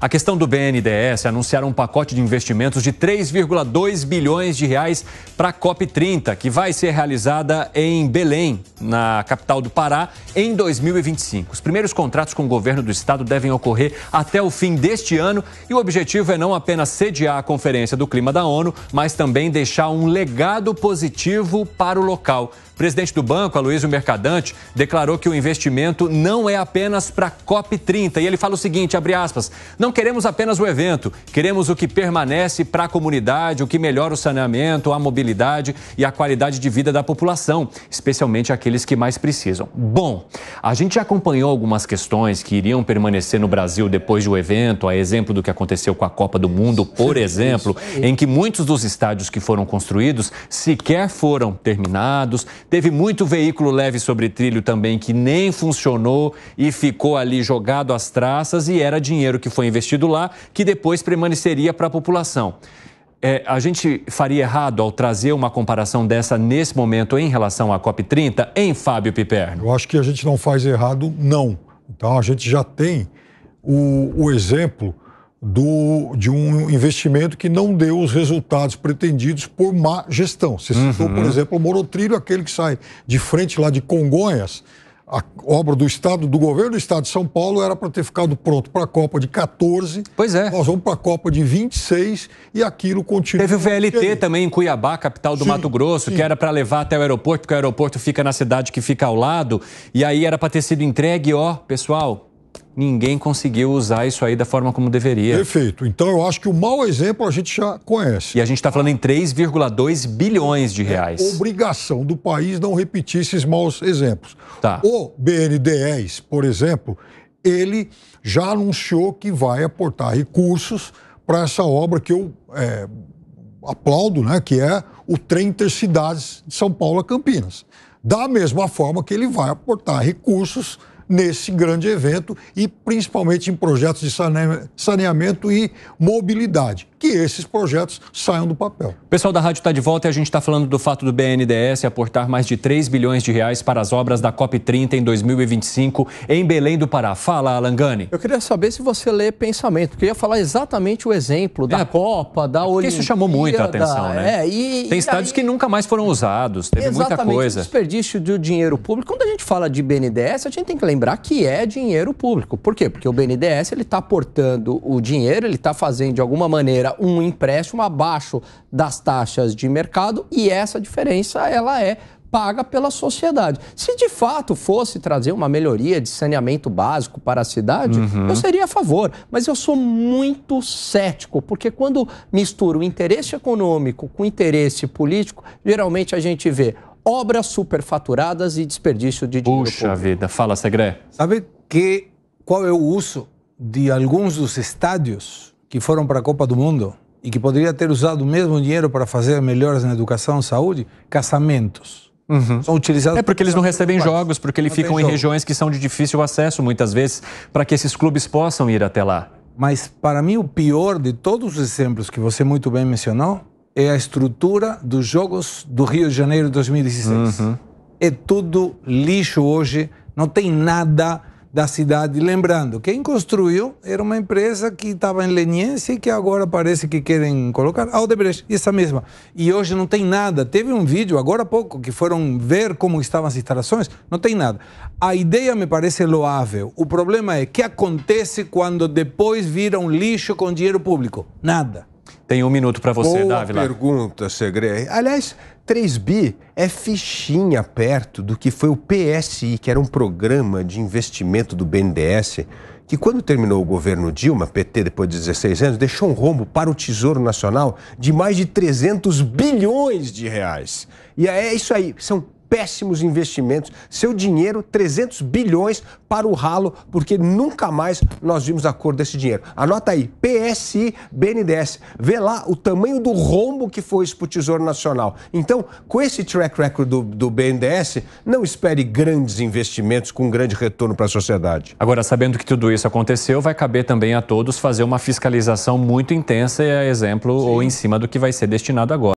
A questão do BNDES, anunciaram um pacote de investimentos de 3,2 bilhões de reais para a COP30, que vai ser realizada em Belém, na capital do Pará, em 2025. Os primeiros contratos com o governo do estado devem ocorrer até o fim deste ano e o objetivo é não apenas sediar a Conferência do Clima da ONU, mas também deixar um legado positivo para o local. O presidente do banco, Aloysio Mercadante, declarou que o investimento não é apenas para a COP30. E ele fala o seguinte, abre aspas, não queremos apenas o evento, queremos o que permanece para a comunidade, o que melhora o saneamento, a mobilidade e a qualidade de vida da população, especialmente aqueles que mais precisam. Bom, a gente já acompanhou algumas questões que iriam permanecer no Brasil depois do evento, a exemplo do que aconteceu com a Copa do Mundo, por exemplo, em que muitos dos estádios que foram construídos sequer foram terminados. Teve muito veículo leve sobre trilho também que nem funcionou e ficou ali jogado às traças e era dinheiro que foi investido lá que depois permaneceria para a população. A gente faria errado ao trazer uma comparação dessa nesse momento em relação à COP30, em Fábio Piperno? Eu acho que a gente não faz errado, não. Então a gente já tem o exemplo de um investimento que não deu os resultados pretendidos por má gestão. Você citou, por exemplo, o monotrilho, aquele que sai de frente lá de Congonhas, a obra do Estado, do governo do Estado de São Paulo era para ter ficado pronto para a Copa de 14. Pois é. Nós vamos para a Copa de 26 e aquilo continua. Teve o VLT também em Cuiabá, capital do Mato Grosso, que era para levar até o aeroporto, porque o aeroporto fica na cidade que fica ao lado, e aí era para ter sido entregue, pessoal, ninguém conseguiu usar isso aí da forma como deveria. Perfeito. Então eu acho que o mau exemplo a gente já conhece. E a gente está falando em 3,2 bilhões de reais. É obrigação do país não repetir esses maus exemplos. Tá. O BNDES, por exemplo, ele já anunciou que vai aportar recursos para essa obra que eu aplaudo, né, que é o trem Intercidades de São Paulo a Campinas. Da mesma forma que ele vai aportar recursos nesse grande evento e principalmente em projetos de saneamento e mobilidade, que esses projetos saiam do papel. O pessoal da rádio está de volta e a gente está falando do fato do BNDES aportar mais de 3 bilhões de reais para as obras da COP30 em 2025 em Belém do Pará. Fala, Alan Gani. Eu queria saber se você lê pensamento, porque eu ia falar exatamente o exemplo da Copa, da Olimpíada. Isso chamou muita atenção, né? Tem estádios que nunca mais foram usados, teve muita coisa. O desperdício do dinheiro público. Quando a gente fala de BNDES, a gente tem que lembrar que é dinheiro público. Por quê? Porque o BNDES está aportando o dinheiro, ele está fazendo de alguma maneira um empréstimo abaixo das taxas de mercado e essa diferença ela é paga pela sociedade. Se de fato fosse trazer uma melhoria de saneamento básico para a cidade, eu seria a favor. Mas eu sou muito cético, porque quando mistura o interesse econômico com o interesse político, geralmente a gente vê obras superfaturadas e desperdício de dinheiro público. Puxa vida, fala, Segré. Sabe qual é o uso de alguns dos estádios que foram para a Copa do Mundo e que poderia ter usado o mesmo dinheiro para fazer melhores na educação e saúde? Casamentos. São utilizados porque eles não recebem jogos, porque eles ficam em regiões que são de difícil acesso, muitas vezes, para que esses clubes possam ir até lá. Mas, para mim, o pior de todos os exemplos que você muito bem mencionou é a estrutura dos Jogos do Rio de Janeiro de 2016. É tudo lixo hoje, não tem nada da cidade. Lembrando, quem construiu era uma empresa que estava em leniência e que agora parece que querem colocar a Odebrecht, essa mesma. E hoje não tem nada. Teve um vídeo, agora há pouco, que foram ver como estavam as instalações, não tem nada. A ideia me parece loável. O problema é o que acontece quando depois vira um lixo com dinheiro público? Nada. Tem um minuto para você, Dávila. Boa pergunta, Segré. Aliás, 3 bi é fichinha perto do que foi o PSI, que era um programa de investimento do BNDES, que quando terminou o governo Dilma, PT, depois de 16 anos, deixou um rombo para o Tesouro Nacional de mais de 300 bilhões de reais. E é isso aí, são péssimos investimentos. Seu dinheiro, 300 bilhões para o ralo, porque nunca mais nós vimos a cor desse dinheiro. Anota aí, PSI, BNDES. Vê lá o tamanho do rombo que foi isso para o Tesouro Nacional. Então, com esse track record do BNDES, não espere grandes investimentos com grande retorno para a sociedade. Agora, sabendo que tudo isso aconteceu, vai caber também a todos fazer uma fiscalização muito intensa, exemplo, ou em cima do que vai ser destinado agora.